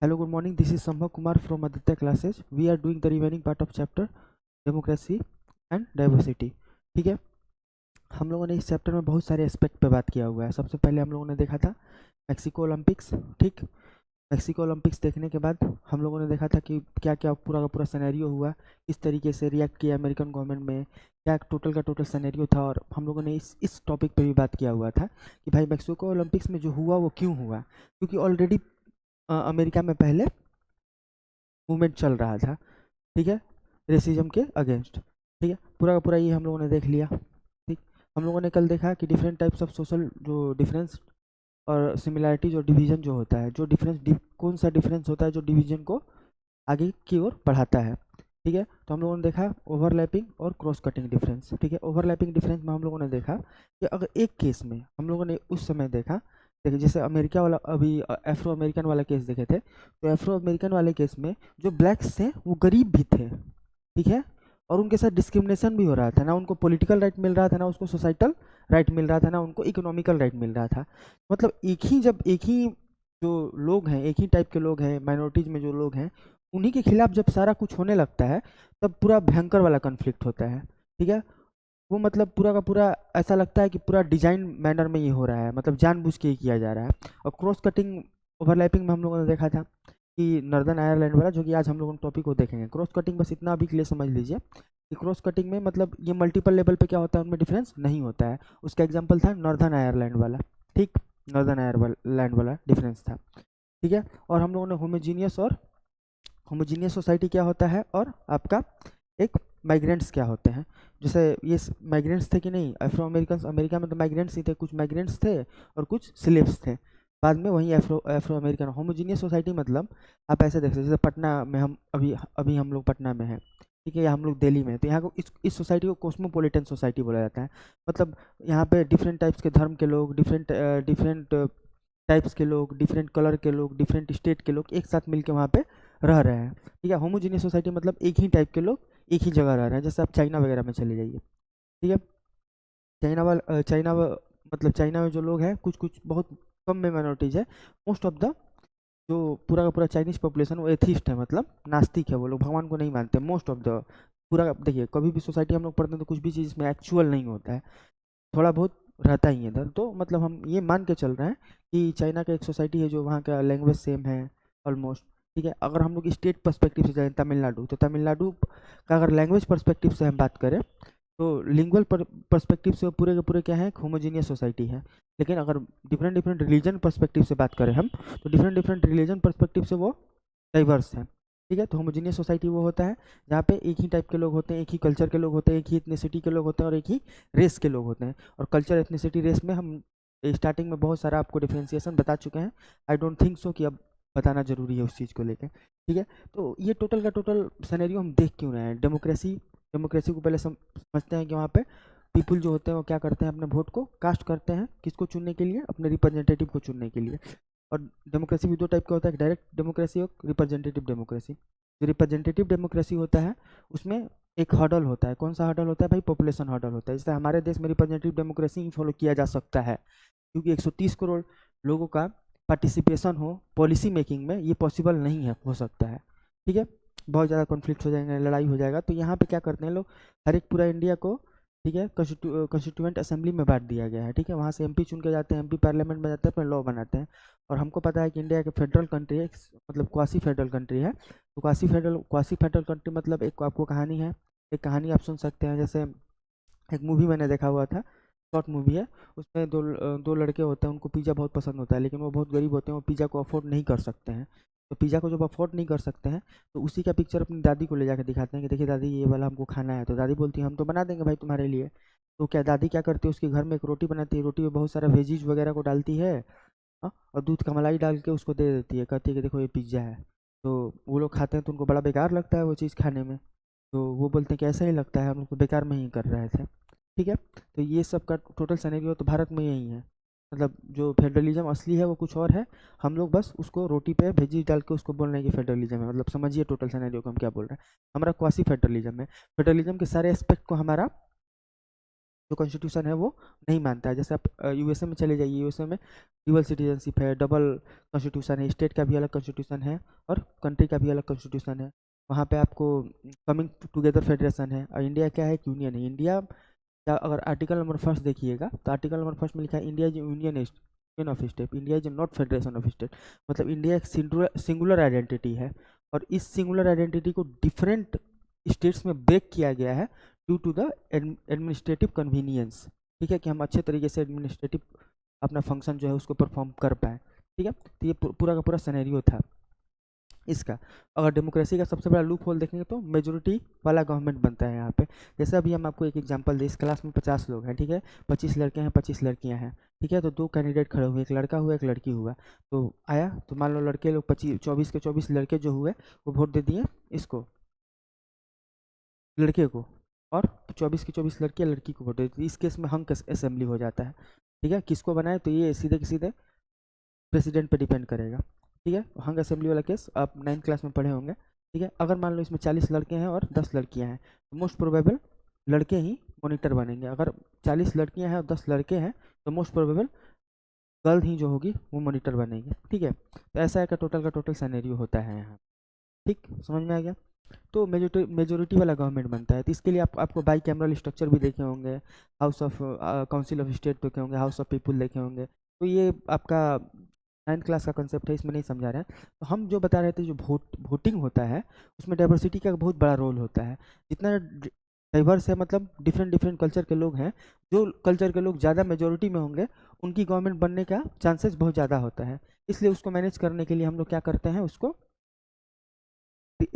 Hello, good morning. This is Sambhav Kumar from Aditya Classes. We are doing the remaining part of chapter democracy and diversity. ठीक है, हम लोगों ने इस chapter में बहुत सारे एस्पेक्ट पे बात किया हुआ है. सबसे पहले हम लोगों ने देखा था मैक्सिको ओलंपिक्स. ठीक, मैक्सिको ओलंपिक्स देखने के बाद हम लोगों ने देखा था कि क्या क्या पूरा का पूरा सिनेरियो हुआ, किस तरीके से रिएक्ट किया अमेरिकन गवर्नमेंट में, क्या टोटल का टोटल सिनेरियो था. और हम लोगों ने इस टॉपिक पे भी बात किया हुआ था कि भाई मैक्सिको ओलंपिक्स में जो हुआ वो क्यों हुआ, क्योंकि ऑलरेडी अमेरिका में पहले मूवमेंट चल रहा था. ठीक है, रेसिज्म के अगेंस्ट. ठीक है, पूरा का पूरा ये हम लोगों ने देख लिया. ठीक, हम लोगों ने कल देखा कि डिफरेंट टाइप्स ऑफ सोशल जो डिफरेंस और सिमिलैरिटीज और डिवीजन जो होता है, जो डिफरेंस कौन सा डिफरेंस होता है जो डिवीजन को आगे की ओर बढ़ाता है. ठीक है, तो हम लोगों ने देखा ओवरलैपिंग और क्रॉस कटिंग डिफरेंस. ठीक है, ओवरलैपिंग डिफरेंस में हम लोगों ने देखा कि अगर एक केस में हम लोगों ने उस समय देखा, देखिए जैसे अमेरिका वाला अभी एफ्रो अमेरिकन वाला केस देखे थे, तो एफ्रो अमेरिकन वाले केस में जो ब्लैक्स थे वो गरीब भी थे. ठीक है, और उनके साथ डिस्क्रिमिनेशन भी हो रहा था. ना उनको पॉलिटिकल राइट मिल रहा था, ना उसको सोसाइटल राइट मिल रहा था, ना उनको इकोनॉमिकल राइट मिल रहा था. मतलब एक ही जो लोग हैं, एक ही टाइप के लोग हैं, माइनॉरिटीज में जो लोग हैं, उन्हीं के खिलाफ जब सारा कुछ होने लगता है तब पूरा भयंकर वाला कन्फ्लिक्ट होता है. ठीक है, वो मतलब पूरा का पूरा ऐसा लगता है कि पूरा डिजाइन मैनर में ये हो रहा है, मतलब जानबूझ के ही किया जा रहा है. और क्रॉस कटिंग ओवरलैपिंग में हम लोगों ने देखा था कि नॉर्दर्न आयरलैंड वाला, जो कि आज हम लोग टॉपिक को देखेंगे. क्रॉस कटिंग बस इतना अभी के लिए समझ लीजिए कि क्रॉस कटिंग में मतलब ये मल्टीपल लेवल पे क्या होता है, उनमें डिफरेंस नहीं होता है. उसका एग्जांपल था नॉर्दर्न आयरलैंड वाला. ठीक, नॉर्दर्न आयरलैंड वाला डिफरेंस था. ठीक है, और हम लोगों ने होमोजीनियस सोसाइटी क्या होता है और आपका एक माइग्रेंट्स क्या होते हैं. जैसे ये माइग्रेंट्स थे कि नहीं, अफ्रो अमेरिकन अमेरिका में तो माइग्रेंट्स ही थे, कुछ माइग्रेंट्स थे और कुछ स्लेव्स थे. बाद में वही अफ्रो अमेरिकन. होमोजीनियस सोसाइटी मतलब आप ऐसे देख सकते हैं, जैसे पटना में हम अभी अभी हम लोग पटना में हैं. ठीक है, या हम लोग दिल्ली में हैं, तो यहाँ को इस सोसाइटी को कॉस्मोपॉलिटन सोसाइटी बोला जाता है. मतलब यहाँ पे डिफरेंट टाइप्स के धर्म के लोग, डिफरेंट डिफरेंट टाइप्स के लोग, डिफरेंट कलर के लोग, डिफरेंट स्टेट के लोग एक साथ मिलकर वहाँ पे रह रहे हैं. ठीक है, होमोजीनियस सोसाइटी मतलब एक ही टाइप के लोग एक ही जगह रह रहे हैं. जैसे आप चाइना वगैरह में चले जाइए. ठीक है, मतलब चाइना में जो लोग हैं, कुछ कुछ बहुत कम में माइनॉरिटीज है. मोस्ट ऑफ द जो पूरा का पूरा चाइनीज पॉपुलेशन वो एथिस्ट है, मतलब नास्तिक है. वो लोग भगवान को नहीं मानते. मोस्ट ऑफ द पूरा देखिए, कभी भी सोसाइटी हम लोग पढ़ते हैं तो कुछ भी चीज़ में एक्चुअल नहीं होता है, थोड़ा बहुत रहता ही है इधर. तो मतलब हम ये मान के चल रहे हैं कि चाइना का एक सोसाइटी है जो वहाँ का लैंग्वेज सेम है ऑलमोस्ट. ठीक है, अगर हम लोग स्टेट पर्सपेक्टिव से जाएँ तमिलनाडु, तो तमिलनाडु का अगर लैंग्वेज पर्सपेक्टिव से हम बात करें तो लिंगुअल पर्सपेक्टिव से पूरे के पूरे क्या है, होमोजीनियस सोसाइटी है. लेकिन अगर डिफरेंट डिफरेंट रिलीजन पर्सपेक्टिव से बात करें हम, तो डिफरेंट डिफरेंट रिलीजन पर्सपेक्टिव से वो डाइवर्स है. ठीक है, तो होमोजीनियस सोसाइटी वो होता है जहाँ पे एक ही टाइप के लोग होते हैं, एक ही कल्चर के लोग होते हैं, एक ही इथनिसिटी के लोग होते हैं और एक ही रेस के लोग होते हैं. और कल्चर एथनिसिटी रेस में हम स्टार्टिंग में बहुत सारा आपको डिफ्रेंसिएशन बता चुके हैं. आई डोंट थिंक सो कि अब बताना जरूरी है उस चीज़ को लेकर. ठीक है, तो ये टोटल का टोटल सिनेरियो हम देख क्यों रहे हैं. डेमोक्रेसी को पहले समझते हैं कि वहाँ पे पीपल जो होते हैं वो क्या करते हैं, अपने वोट को कास्ट करते हैं. किसको चुनने के लिए, अपने रिप्रेजेंटेटिव को चुनने के लिए. और डेमोक्रेसी भी दो टाइप का होता है, डायरेक्ट डेमोक्रेसी और रिप्रेजेंटेटिव डेमोक्रेसी. जो रिप्रेजेंटेटिव डेमोक्रेसी होता है उसमें एक हर्डल होता है. कौन सा हर्डल होता है भाई, पॉपुलेशन हर्डल होता है. जैसे हमारे देश में रिप्रेजेंटेटिव डेमोक्रेसी ही फॉलो किया जा सकता है, क्योंकि 130 करोड़ लोगों का पार्टिसिपेशन हो पॉलिसी मेकिंग में, ये पॉसिबल नहीं है, हो सकता है. ठीक है, बहुत ज़्यादा कॉन्फ्लिक्ट हो जाएंगे, लड़ाई हो जाएगा. तो यहाँ पे क्या करते हैं लोग, हर एक पूरा इंडिया को, ठीक है, कॉन्स्टिट्यूएंट असेंबली में बांट दिया गया है. ठीक है, वहाँ से एमपी चुन के जाते हैं, एमपी पार्लियामेंट में जाते हैं, अपने लॉ बनाते हैं. और हमको पता है कि इंडिया एक फेडरल कंट्री है, मतलब क्वासी फेडरल कंट्री है. तो क्वासी फेडरल कंट्री मतलब एक आपको कहानी है, एक कहानी आप सुन सकते हैं. जैसे एक मूवी मैंने देखा हुआ था, शॉर्ट मूवी है. उसमें दो लड़के होते हैं, उनको पिज़्ज़ा बहुत पसंद होता है, लेकिन वो बहुत गरीब होते हैं, वो पिज़्ज़ा को अफोर्ड नहीं कर सकते हैं. तो पिज़्ज़ा को जब अफोर्ड नहीं कर सकते हैं तो उसी का पिक्चर अपनी दादी को ले जाकर दिखाते हैं कि देखिए दादी, ये वाला हमको खाना है. तो दादी बोलती है हम तो बना देंगे भाई तुम्हारे लिए. तो क्या दादी क्या करती है, उसके घर में एक रोटी बनाती है, रोटी में बहुत सारा वेजीज वगैरह को डालती है. हाँ, और दूध का मलाई डाल के उसको दे देती है, कहती है कि देखो ये पिज़्ज़ा है. तो वो लोग खाते हैं तो उनको बड़ा बेकार लगता है वो चीज़ खाने में. तो वो बोलते हैं कि ऐसा ही लगता है, हम लोग तो बेकार में ही कर रहे थे. ठीक है, तो ये सब का टोटल सिनेरियो तो भारत में यही है. मतलब जो फेडरलिज्म असली है वो कुछ और है, हम लोग बस उसको रोटी पे भेजी डाल के उसको बोल रहे हैं कि फेडरलिज्म है. मतलब समझिए टोटल सिनेरियो को हम क्या बोल रहे हैं. हमारा क्वासी फेडरलिज्म है. फेडरलिज्म के सारे एस्पेक्ट को हमारा जो कॉन्स्टिट्यूशन है वो नहीं मानता है। जैसे आप यूएसए में चले जाइए, यूएसए में ड्यूअल सिटीजनशिप है, डबल कॉन्स्टिट्यूशन है, स्टेट का भी अलग कॉन्स्टिट्यूशन है और कंट्री का भी अलग कॉन्स्टिट्यूशन है। वहाँ पे आपको कमिंग टुगेदर फेडरेशन है। और इंडिया क्या है, एक यूनियन है। इंडिया क्या, अगर आर्टिकल नंबर फर्स्ट देखिएगा तो आर्टिकल नंबर फर्स्ट में लिखा है India is union of state, India is not federation of state. मतलब इंडिया एक सिंगुलर आइडेंटिटी है और इस सिंगुलर आइडेंटिटी को डिफरेंट स्टेट्स में ब्रेक किया गया है due to the administrative convenience. ठीक है, कि हम अच्छे तरीके से एडमिनिस्ट्रेटिव अपना फंक्शन जो है उसको परफॉर्म कर पाए। ठीक है, तो ये पूरा का पूरा सिनेरियो था इसका। अगर डेमोक्रेसी का सबसे बड़ा लूप होल देखेंगे तो मेजोरिटी वाला गवर्नमेंट बनता है यहाँ पे। जैसे अभी हम आपको एक एग्जांपल दें, इस क्लास में 50 लोग हैं, ठीक है, 25 लड़के हैं, 25 लड़कियाँ हैं। ठीक है, तो दो कैंडिडेट खड़े हुए, एक लड़का हुआ एक लड़की हुआ। तो आया, तो मान लो लड़के लोग 24 के 24 लड़के जो हुए वो वोट दे दिए इसको, लड़के को, और 24 की 24 लड़कियाँ लड़की को वोट दे दी। इस केस में हंग असेंबली हो जाता है। ठीक है, किसको बनाए, तो ये सीधे के सीधे प्रेसिडेंट पे डिपेंड करेगा। ठीक है, हंग असेंबली वाला केस आप 9th क्लास में पढ़े होंगे। ठीक है, अगर मान लो इसमें 40 लड़के हैं और 10 लड़कियां हैं तो मोस्ट प्रोबेबल लड़के ही मॉनिटर बनेंगे। अगर 40 लड़कियां हैं और 10 लड़के हैं तो मोस्ट प्रोबेबल गर्ल ही जो होगी वो मॉनिटर बनेगी। ठीक है, तो ऐसा है कि टोटल का टोटल सिनेरियो होता है यहाँ। ठीक, समझ में आ गया। तो मेजोरिटी वाला गवर्नमेंट बनता है। तो इसके लिए आपको बाई कैमरल स्ट्रक्चर भी देखे होंगे, house of council of state देखे होंगे, हाउस ऑफ पीपुल देखे होंगे। तो ये आपका 9th क्लास का कंसेप्ट है, इसमें नहीं समझा रहे हैं। तो हम जो बता रहे थे, जो वोटिंग होता है उसमें डाइवर्सिटी का बहुत बड़ा रोल होता है। जितना डाइवर्स है, मतलब डिफरेंट डिफरेंट कल्चर के लोग हैं, जो कल्चर के लोग ज़्यादा मेजोरिटी में होंगे उनकी गवर्नमेंट बनने का चांसेस बहुत ज़्यादा होता है। इसलिए उसको मैनेज करने के लिए हम लोग क्या करते हैं, उसको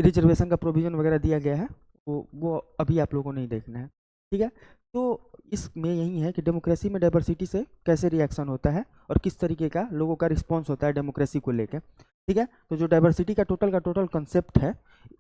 रिजर्वेशन का प्रोविज़न वगैरह दिया गया है, वो अभी आप लोगों को नहीं देखना है। ठीक है, तो इसमें यही है कि डेमोक्रेसी में डाइवर्सिटी से कैसे रिएक्शन होता है और किस तरीके का लोगों का रिस्पॉन्स होता है डेमोक्रेसी को लेकर। ठीक है, तो जो डाइवर्सिटी का टोटल कंसेप्ट है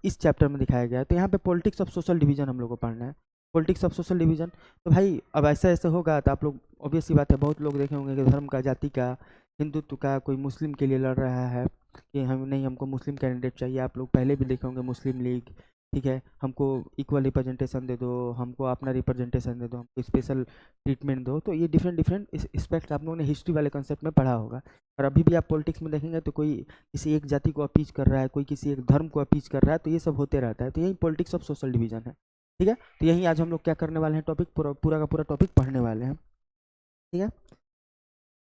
इस चैप्टर में दिखाया गया है। तो यहाँ पे पॉलिटिक्स ऑफ सोशल डिवीजन हम लोग को पढ़ना है। पॉलिटिक्स ऑफ सोशल डिवीजन, तो भाई अब ऐसा ऐसे होगा तो आप लोग, ऑब्वियस सी बात है, बहुत लोग देखे होंगे कि धर्म का, जाति का, हिंदुत्व का, कोई मुस्लिम के लिए लड़ रहा है कि हम नहीं, हमको मुस्लिम कैंडिडेट चाहिए। आप लोग पहले भी देखे होंगे मुस्लिम लीग। ठीक है, हमको इक्वल रिप्रेजेंटेशन दे दो, हमको अपना रिप्रेजेंटेशन दे दो, हमको स्पेशल ट्रीटमेंट दो। तो ये डिफरेंट डिफरेंट एस्पेक्ट आप लोगों ने हिस्ट्री वाले कंसेप्ट में पढ़ा होगा। और अभी भी आप पॉलिटिक्स में देखेंगे तो कोई किसी एक जाति को अपीज कर रहा है, कोई किसी एक धर्म को अपीज कर रहा है, तो ये सब होते रहता है। तो यही पॉलिटिक्स ऑफ सोशल डिवीजन है। ठीक है, तो यही आज हम लोग क्या करने वाले हैं, टॉपिक पूरा का पूरा टॉपिक पढ़ने वाले हैं। ठीक है,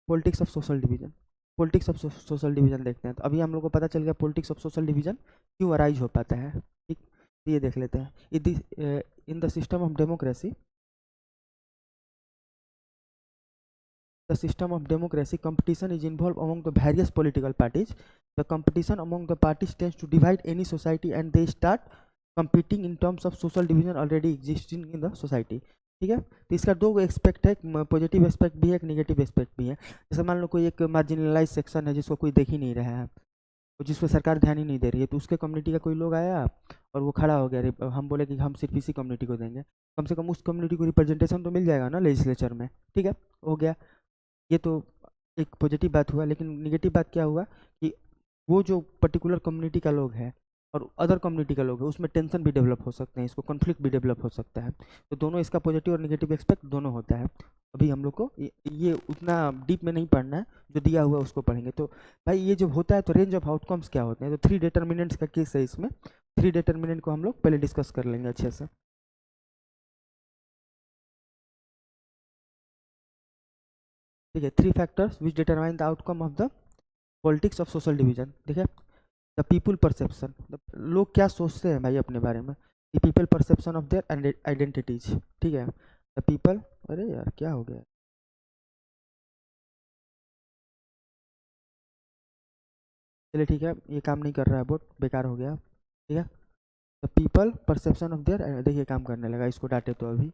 politics of social division. Politics of social division देखते हैं। तो अभी हम लोग को पता चल गया पॉलिटिक्स ऑफ सोशल डिवीजन क्यों अराइज हो पाता है। ठीक, तो ये देख लेते हैं। In the system of democracy, the system of democracy, competition is involved among the various political parties. The competition among the parties tends to divide any society and they start competing in terms of social division already existing in the society. ठीक है, तो इसका दो aspect है, एक positive aspect भी है, एक नेगेटिव एस्पेक्ट भी है। जैसे मान लो कोई एक मार्जिनलाइज सेक्शन है जिसको कोई देख ही नहीं रहा है, और जिस पर सरकार ध्यान ही नहीं दे रही है, तो उसके कम्युनिटी का कोई लोग आया और वो खड़ा हो गया, हम बोले कि हम सिर्फ इसी कम्युनिटी को देंगे, कम से कम उस कम्युनिटी को रिप्रेजेंटेशन तो मिल जाएगा ना लेजिस्लेचर में। ठीक है, हो गया, ये तो एक पॉजिटिव बात हुआ। लेकिन निगेटिव बात क्या हुआ कि वो जो पर्टिकुलर कम्युनिटी का लोग है और अदर कम्युनिटी का लोग है, उसमें टेंशन भी डेवलप हो सकते हैं, इसको कॉन्फ्लिक्ट भी डेवलप हो सकता है। तो दोनों, इसका पॉजिटिव और नेगेटिव एक्सपेक्ट दोनों होता है। अभी हम लोग को ये उतना डीप में नहीं पढ़ना है, जो दिया हुआ है उसको पढ़ेंगे। तो भाई ये जब होता है तो रेंज ऑफ आउटकम्स क्या होते हैं, तो 3 डिटर्मिनेंट्स का केस है इसमें। 3 डिटर्मिनेंट को हम लोग पहले डिस्कस कर लेंगे अच्छे से। ठीक है, 3 factors which determine the outcome of the politics of social division. देखिए, द पीपल परसेप्शन, लोग क्या सोचते हैं भाई अपने बारे में, the people perception of their identities. ठीक है, द पीपल, अरे यार क्या हो गया, चलिए ठीक है, ये काम नहीं कर रहा है, बोर्ड बेकार हो गया। ठीक है, the people perception of their, देखिए काम करने लगा, इसको डांटे तो अभी।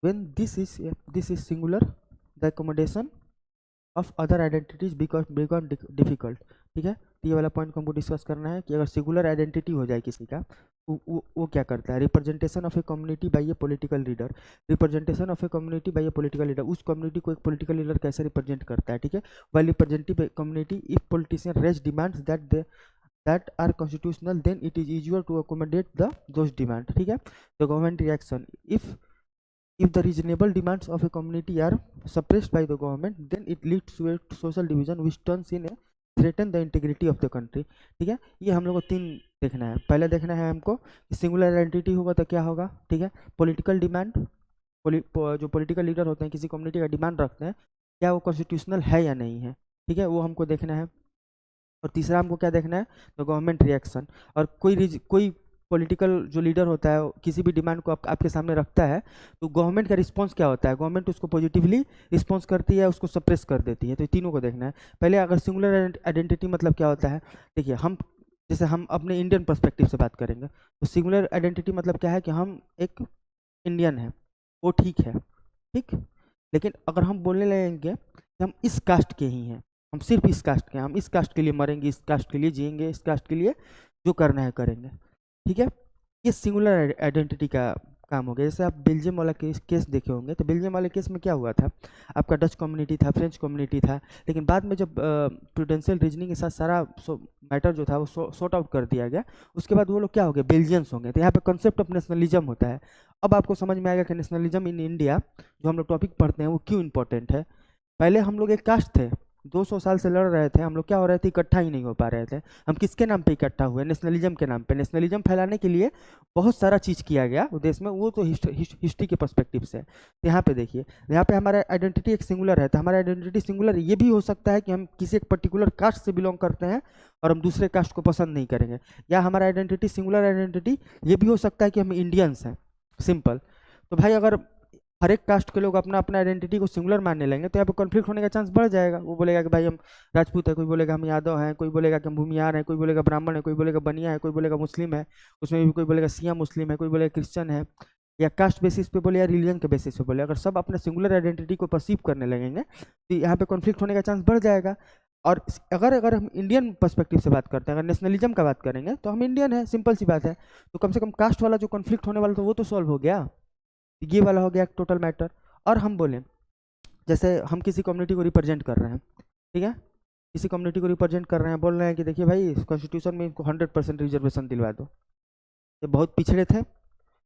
When this is singular, the accommodation of other identities become difficult. ठीक है, तो ये वाला पॉइंट को हमको डिस्कस करना है कि अगर सिंगुलर आइडेंटिटी हो जाए किसी का, वो क्या करता है, representation of a community bye A political leader. Representation of a community bye A political leader, उस कम्युनिटी को एक पॉलिटिकल लीडर कैसे रिप्रेजेंट करता है। ठीक है, while representative community, if politician raise demands that are constitutional, then it is easier to accommodate the those demand. ठीक है, the government reaction, if If the reasonable demands of a community are suppressed by the government, then it leads to a social division which turns in a threaten the integrity of the country। ठीक है, ये हम लोग को तीन देखना है। पहले देखना है हमको सिंगुलर आइडेंटिटी होगा तो क्या होगा, ठीक है, पॉलिटिकल डिमांड, जो पॉलिटिकल लीडर होते हैं किसी कम्युनिटी का डिमांड रखते हैं, क्या वो कॉन्स्टिट्यूशनल है या नहीं है, ठीक है, वो हमको देखना है। और तीसरा हमको क्या देखना है, तो गवर्नमेंट रिएक्शन। और कोई पॉलिटिकल जो लीडर होता है किसी भी डिमांड को आपके सामने रखता है तो गवर्नमेंट का रिस्पांस क्या होता है, गवर्नमेंट उसको पॉजिटिवली रिस्पांस करती है, उसको सप्रेस कर देती है। तो तीनों को देखना है। पहले अगर सिंगुलर आइडेंटिटी मतलब क्या होता है, देखिए हम जैसे हम अपने इंडियन पर्सपेक्टिव से बात करेंगे तो सिंगुलर आइडेंटिटी मतलब क्या है कि हम एक इंडियन है, वो ठीक है, ठीक। लेकिन अगर हम बोलने लगेंगे कि हम इस कास्ट के ही हैं, हम सिर्फ इस कास्ट के हैं, हम इस कास्ट के लिए मरेंगे, इस कास्ट के लिए जिएंगे, इस कास्ट के लिए जो करना है करेंगे, ठीक है, ये सिंगुलर आइडेंटिटी का काम हो गया। जैसे आप बेल्जियम वाला केस देखे होंगे तो बेल्जियम वाले केस में क्या हुआ था, आपका डच कम्युनिटी था, फ्रेंच कम्युनिटी था, लेकिन बाद में जब प्रूडेंशियल रीजनिंग के साथ सारा मैटर जो था वो सॉर्ट आउट कर दिया गया, उसके बाद वो लोग क्या हो गए, बेल्जियंस होंगे। तो यहाँ पे कॉन्सेप्ट ऑफ नेशनलिज्म होता है। अब आपको समझ में आएगा कि नेशनलिज्म इन इंडिया जो हम लोग टॉपिक पढ़ते हैं वो क्यों इंपॉर्टेंट है। पहले हम लोग एक कास्ट थे, 200 साल से लड़ रहे थे, हम लोग क्या हो रहे थे, इकट्ठा ही नहीं हो पा रहे थे। हम किसके नाम पे इकट्ठा हुए, नेशनलिज्म के नाम पे। नेशनलिज्म फैलाने के लिए बहुत सारा चीज़ किया गया देश में, वो तो हिस्ट्री के पर्सपेक्टिव से। तो यहाँ पे देखिए, यहाँ पे हमारा आइडेंटिटी एक सिंगुलर है, तो हमारा आइडेंटिटी सिंगुलर ये भी हो सकता है कि हम किसी एक पर्टिकुलर कास्ट से बिलोंग करते हैं और हम दूसरे कास्ट को पसंद नहीं करेंगे, या हमारा आइडेंटिटी सिंगुलर आइडेंटिटी ये भी हो सकता है कि हम इंडियंस हैं, सिंपल। तो भाई अगर हर एक कास्ट के लोग अपना अपना आइडेंटिटी को सिंगुलर मानने लगेंगे तो यहाँ पे कॉन्फ्लिक्ट होने का चांस बढ़ जाएगा। वो बोलेगा कि भाई हम राजपूत है, कोई बोलेगा हम यादव हैं, कोई बोलेगा कि हम भूमियार हैं, कोई बोलेगा ब्राह्मण है, कोई बोलेगा बनिया है, कोई बोलेगा मुस्लिम है, उसमें भी कोई बोलेगा सिया मुस्लिम है, कोई बोलेगा क्रिश्चियन है, या कास्ट बेसिस पे बोले या रिलीजन के बेसिस पे बोले। अगर सब अपने सिंगुलर आइडेंटिटी को परसीव करने लगेंगे तो यहाँ पे कॉन्फ्लिक्ट होने का चांस बढ़ जाएगा। और अगर अगर हम इंडियन पर्सपेक्टिव से बात करते हैं, अगर नेशनलिज्म का बात करेंगे तो हम इंडियन है, सिंपल सी बात है। तो कम से कम कास्ट वाला जो कॉन्फ्लिक्ट होने वाला था वो तो सॉल्व हो गया, ये वाला हो गया टोटल मैटर। और हम बोलें जैसे हम किसी कम्युनिटी को रिप्रेजेंट कर रहे हैं, ठीक है, किसी कम्युनिटी को रिप्रेजेंट कर रहे हैं, बोल रहे हैं कि देखिए भाई कॉन्स्टिट्यूशन में इनको 100% रिजर्वेशन दिलवा दो, ये बहुत पिछड़े थे,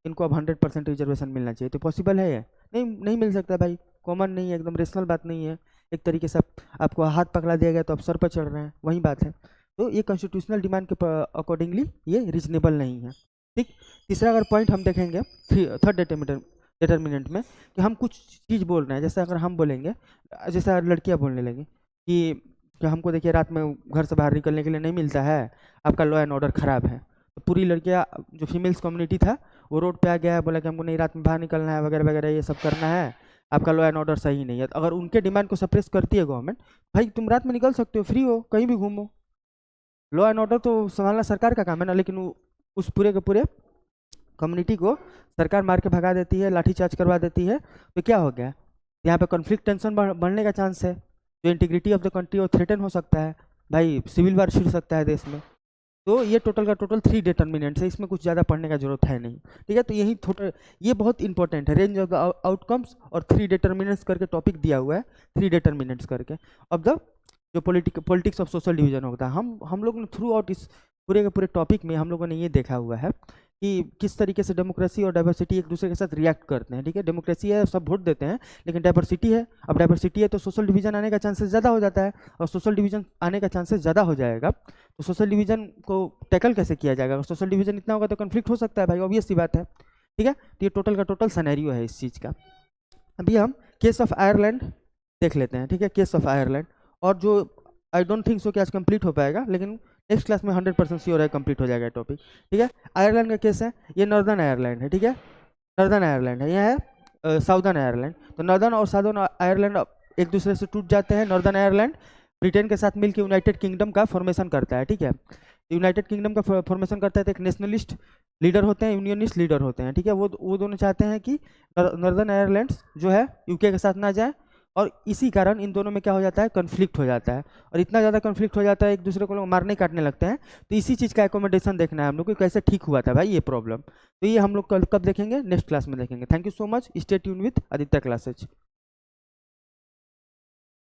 इनको अब 100% रिजर्वेशन मिलना चाहिए। तो पॉसिबल है ये? नहीं, नहीं मिल सकता भाई, कॉमन नहीं है, एकदम रेशनल बात नहीं है। एक तरीके से आपको हाथ पकड़ा दिया गया तो आप सर पर चढ़ रहे हैं, वही बात है। तो ये कॉन्स्टिट्यूशनल डिमांड के अकॉर्डिंगली ये रीजनेबल नहीं है, ठीक। तीसरा अगर पॉइंट हम देखेंगे थर्ड डिटर्मिनेंट में कि हम कुछ चीज़ बोल रहे हैं, जैसे अगर हम बोलेंगे, जैसे लड़कियां बोलने लगी कि हमको देखिए रात में घर से बाहर निकलने के लिए नहीं मिलता है, आपका लॉ एंड ऑर्डर ख़राब है। तो पूरी लड़कियां, जो फीमेल्स कम्युनिटी था वो रोड पे आ गया है, बोला कि हमको नहीं रात में बाहर निकलना है वगैरह वगैरह, ये सब करना है, आपका लॉ एंड ऑर्डर सही नहीं है। तो अगर उनके डिमांड को सप्रेस करती है गवर्नमेंट, भाई तुम रात में निकल सकते हो, फ्री हो, कहीं भी घूमो, लॉ एंड ऑर्डर तो संभालना सरकार का काम है ना। लेकिन उस पूरे के पूरे कम्युनिटी को सरकार मार के भगा देती है, लाठीचार्ज करवा देती है, तो क्या हो गया, यहाँ पे कॉन्फ्लिक्ट टेंशन बढ़ने का चांस है, जो इंटीग्रिटी ऑफ द कंट्री वो थ्रेटन हो सकता है, भाई सिविल वार छिड़ सकता है देश में। तो ये टोटल का टोटल 3 डिटर्मिनेंट्स है, इसमें कुछ ज़्यादा पढ़ने का जरूरत है नहीं, ठीक है। तो यही टोटल, ये बहुत इंपॉर्टेंट है, रेंज ऑफ द आउटकम्स और 3 डिटर्मिनेंट्स करके टॉपिक दिया हुआ है, 3 डिटर्मिनेंट्स करके अब द जो पॉलिटिक्स ऑफ सोशल डिवीजन होता है। हम लोग ने थ्रू आउट इस पूरे के पूरे टॉपिक में हम लोगों ने ये देखा हुआ है कि किस तरीके से डेमोक्रेसी और डाइवर्सिटी एक दूसरे के साथ रिएक्ट करते हैं, ठीक है। डेमोक्रेसी है, सब वोट देते हैं, लेकिन डाइवर्सिटी है, अब डाइवर्सिटी है तो सोशल डिवीजन आने का चांसेस ज़्यादा हो जाता है, और सोशल डिवीजन आने का चांसेस ज़्यादा हो जाएगा तो सोशल डिवीजन को टैकल कैसे किया जाएगा। अगर सोशल डिवीजन इतना होगा तो कॉन्फ्लिक्ट हो सकता है भाई, ऑब्वियस सी बात है, ठीक है। तो ये टोटल का टोटल सिनेरियो है इस चीज़ का। अभी हम केस ऑफ आयरलैंड देख लेते हैं, ठीक है, केस ऑफ आयरलैंड। और जो आई डोंट थिंक सो कि आज कंप्लीट हो पाएगा, लेकिन नेक्स्ट क्लास में 100% श्योर है कंप्लीट हो जाएगा टॉपिक, ठीक है। आयरलैंड का केस है, ये नॉर्दर्न आयरलैंड है, ठीक है, नॉर्दर्न आयरलैंड है, यह है साउदर्न आयरलैंड। तो नॉर्दर्न और साउदर्न आयरलैंड एक दूसरे से टूट जाते हैं। नॉर्दर्न आयरलैंड ब्रिटेन के साथ मिलकर यूनाइटेड किंगडम का फॉर्मेशन करता है, ठीक है। यूनाइटेड किंगडम का फॉर्मेशन करता है तो एक नेशनलिस्ट लीडर होते हैं, यूनियनिस्ट लीडर होते हैं, ठीक है। वो दोनों चाहते हैं कि नॉर्दर्न आयरलैंड जो है यूके के साथ ना जाए, और इसी कारण इन दोनों में क्या हो जाता है, कन्फ्लिक्ट हो जाता है, और इतना ज़्यादा कन्फ्लिक्ट हो जाता है, एक दूसरे को लोग मारने काटने लगते हैं। तो इसी चीज़ का एकोमोडेशन देखना है हम लोग को, कैसे ठीक हुआ था भाई ये प्रॉब्लम। तो ये हम लोग कब देखेंगे, नेक्स्ट क्लास में देखेंगे। Thank you so much, stay tune with Aditya classes.